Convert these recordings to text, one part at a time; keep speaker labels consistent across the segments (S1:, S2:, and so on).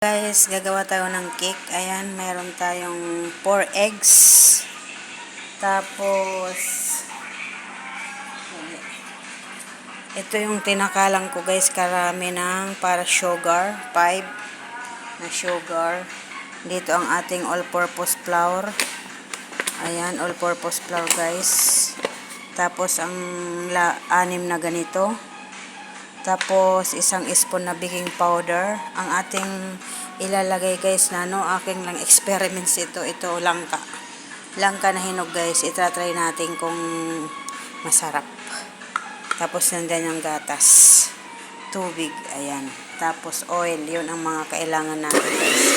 S1: Guys, gagawa tayo ng cake. Ayan, meron tayong 4 eggs. Tapos, ito yung tinakalang ko guys, karami ng para sugar. 5 na sugar. Dito ang ating all-purpose flour. Ayan, all-purpose flour guys. Tapos, ang 6 na ganito. Tapos, isang spoon na baking powder. Ang ating ilalagay guys na aking lang experiments ito. Ito langka. Langka na hinog guys. Itatry natin kung masarap. Tapos, nandiyan yung gatas. Tubig. Ayan. Tapos, oil. Yun ang mga kailangan natin guys.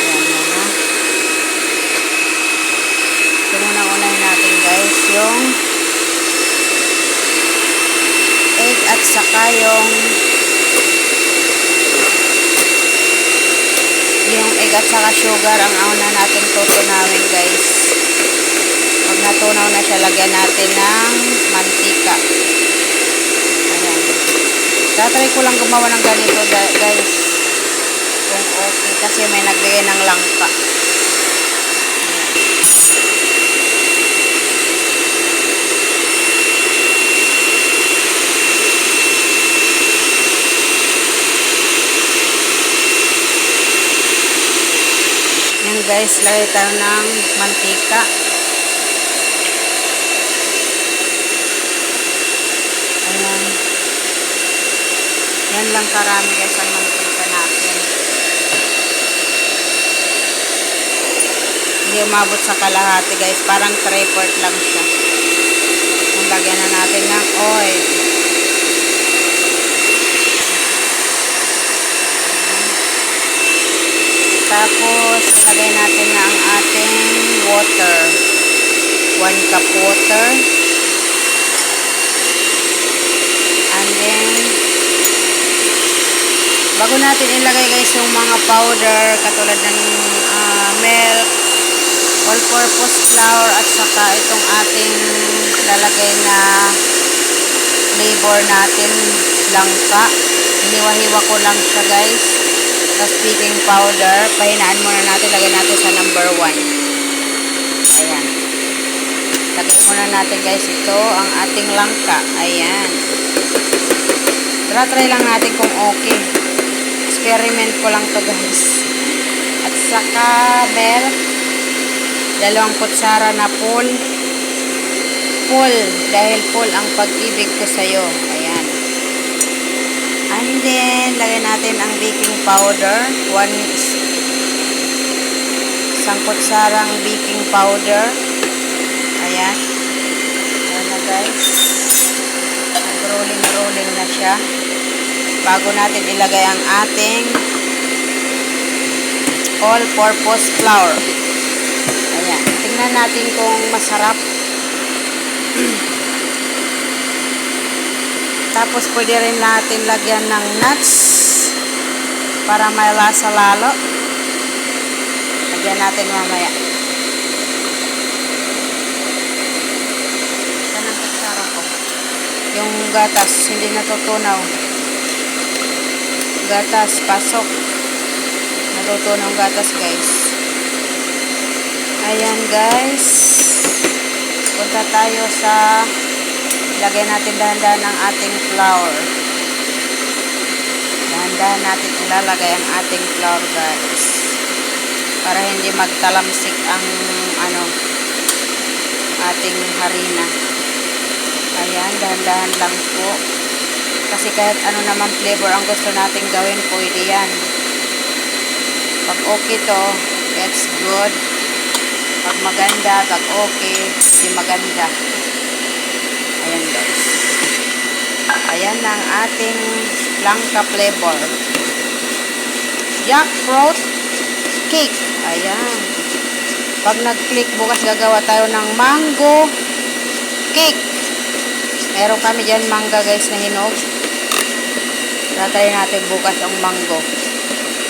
S1: Ayan muna. Ito muna unahin natin guys. Yung egg at saka yung egg at saka sugar ang una natin tutunawin guys. Pag natunaw na siya, lagyan natin ng mantika. Ayan. Tatry ko lang gumawa ng ganito guys. Kung okay. Kasi may nagbigay ng langka. Yan guys, lagay tayo ng mantika. Ayan. Yan lang karami guys ang mantika natin. Hindi umabot sa kalahati guys. Parang 3/4 lang siya. Lagyan na natin ng oil. Tapos, lagay natin na ang ating water. 1 cup water. And then, bago natin ilagay guys yung mga powder, katulad ng milk, all-purpose flour, at saka itong ating lalagay na flavor natin, langka. Hiniwa-hiwa ko lang siya guys. Tapos baking powder, pahinaan muna natin, lagay natin sa number 1. Ayan. Lagay muna natin guys ito, ang ating langka. Ayan. Try lang natin kung okay. Experiment ko lang to guys. At saka milk, 2 kutsara na full. Full, dahil full ang pag-ibig ko sa'yo. Ayan. And then, lagay natin ang baking powder. 1 kutsarang baking powder. Ayan. Ayan na guys. Rolling na siya. Bago natin ilagay ang ating all-purpose flour. Ayan. Tingnan natin kung masarap. Tapos, pwede rin natin lagyan ng nuts para may lasa lalo. Lagyan natin mamaya. Saan ang kutsara ko? Yung gatas, hindi natutunaw. Gatas, pasok. Natutunaw gatas, guys. Ayan, guys. Punta tayo sa lagay natin dahan-dahan ang ating flour. Dahan-dahan natin ilalagay ang ating flour guys. Para hindi magtalamsik ang ating harina. Ayan, dahan-dahan lang po. Kasi kahit ano naman flavor ang gusto natin gawin, pwede yan. Pag okay to, it's good. Pag maganda, pag okay, hindi maganda. Ayan guys. Ayan ang ating langka flavor. Jackfruit cake. Ayan. Pag nag-click, bukas gagawa tayo ng mango cake. Meron kami dyan mangga guys na hinog. Tatry natin bukas ang mango.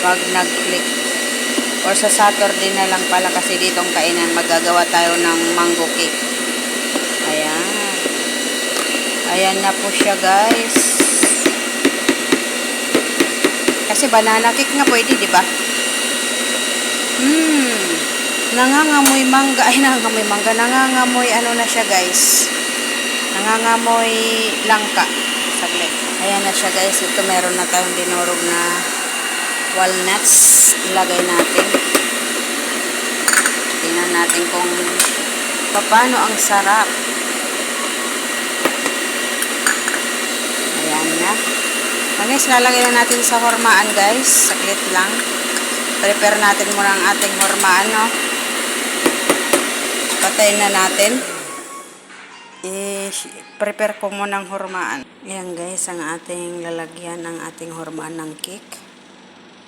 S1: Pag nag-click. Or sa Saturday na lang pala kasi ditong kainan magagawa tayo ng mango cake. Ayan. Ayan na po siya guys. Kasi banana cake nga pwede, di ba? Nangangamoy mangga. Ay, nangangamoy mangga. Nangangamoy ano na siya, guys. Nangangamoy langka. Saglit. Ayan na siya, guys. Ito meron na tayong dinurog na walnuts. Ilagay natin. Tingnan natin kung paano ang sarap. Ayan na. Guys, lalagay na natin sa hormaan, guys. Saglit lang. Prepare natin muna ang ating hormaan, no? Patayin na natin. Prepare ko muna ang hormaan. Ayan, guys, ang ating lalagyan ng ating hormaan ng cake.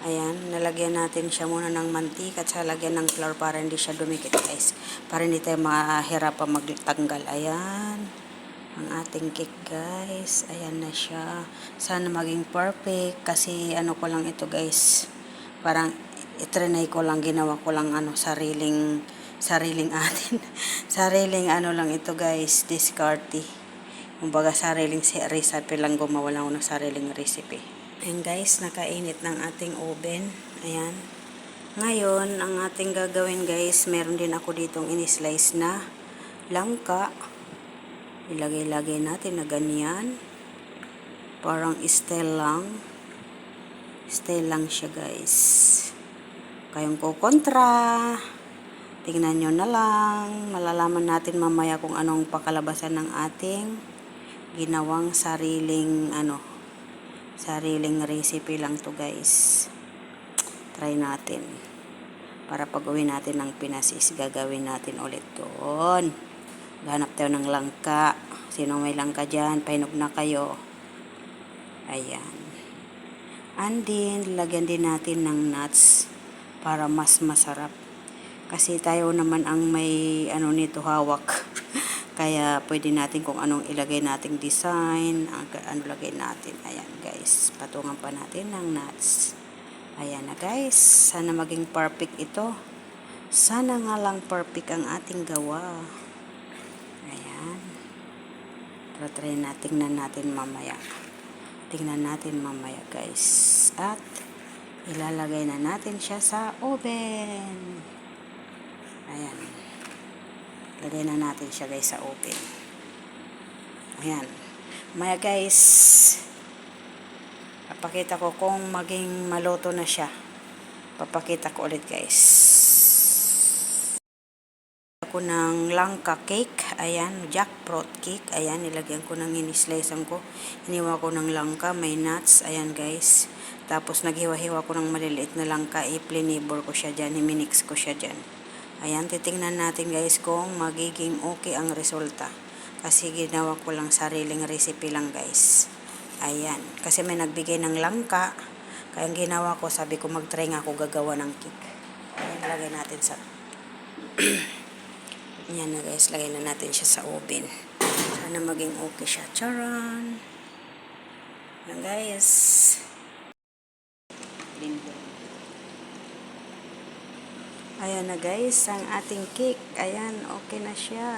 S1: Ayan, nalagyan natin siya muna ng mantika at sa lagyan ng flour para hindi siya dumikit, guys. Para hindi tayo mahirapan magtanggal. Ayan, ang ating cake, guys. Ayan na siya. Sana maging perfect kasi ano ko lang ito, guys. Parang itrinay ko lang, ginawa ko lang ano, sariling atin. Sariling ano lang ito, guys, diskarte. Kumbaga sariling recipe lang, gumawa lang ako ng sariling recipe. Ayan, guys, nakainit ng ating oven. Ayan. Ngayon, ang ating gagawin, guys, meron din ako ditong in-slice na langka. Ilagay-lagay natin na ganyan. Parang style lang. Style lang siya, guys. Kayong kukontra. Tingnan nyo na lang. Malalaman natin mamaya kung anong pakalabasan ng ating ginawang sariling recipe lang to, guys. Try natin. Para pag-uwi natin ng Pinas is gagawin natin ulit doon. Ganap tayo ng langka. Sino may langka dyan? Painog na kayo. Ayan. And then, lagyan din natin ng nuts para mas masarap. Kasi tayo naman ang may nito hawak. Kaya pwede natin kung anong ilagay nating design, ano lagay natin. Ayan, guys, patungan pa natin ng nuts. Ayan na, guys, sana maging perfect ito. Sana nga lang perfect ang ating gawa. Ayan. Try natin, tingnan natin mamaya. Tingnan natin mamaya, guys. At ilalagay na natin siya sa oven. Ayan. Lagay na natin siya, guys, sa oven. Ayan. Maya, guys, papakita ko kung maging maluto na siya. Papakita ko ulit, guys. Ako ng langka cake. Ayan, jackfruit cake. Ayan, nilagyan ko ng in-slicean ko. Hiniwa ko ng langka, may nuts. Ayan, guys. Tapos naghiwa-hiwa ko ng maliliit na langka. I-flavor ko siya dyan. I-mix ko siya dyan. Ayan, titingnan natin, guys, kung magiging okay ang resulta. Kasi ginawa ko lang sariling recipe lang, guys. Ayan, kasi may nagbigay ng langka. Kaya ang ginawa ko, sabi ko mag-try nga ako gagawa ng cake. Ayan, lagay natin sa yan na, guys, lagay na natin siya sa oven. Sana maging okay siya. Charan! Yan, guys. Ayan na, guys, ang ating cake. Ayan, okay na siya.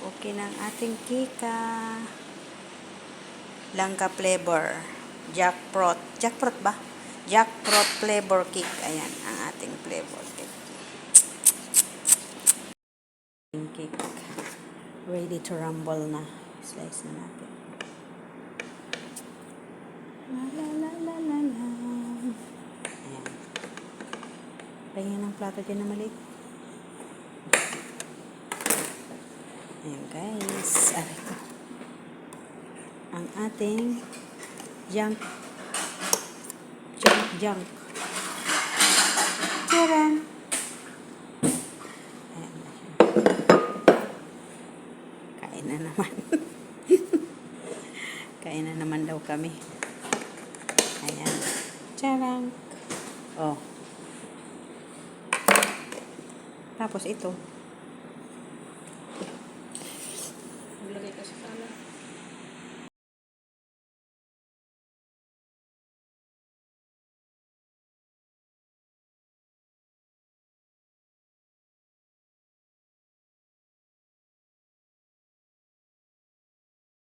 S1: Okay na ang ating cake. Langka flavor. Jackfruit. Jackfruit ba? Jackfruit flavor cake. Ayan, ang ating flavor cake. Cake. Ready to rumble na. Slice na natin. La la la la la la. Ayan. Pahingin ng plato dyan na maliit. Ayan, guys. Aray ko. Ang ating junk. Tcharan! Ayan na siya. Kain na naman. Kain na naman daw kami. Ayan. Tcharan! Oh. Tapos ito.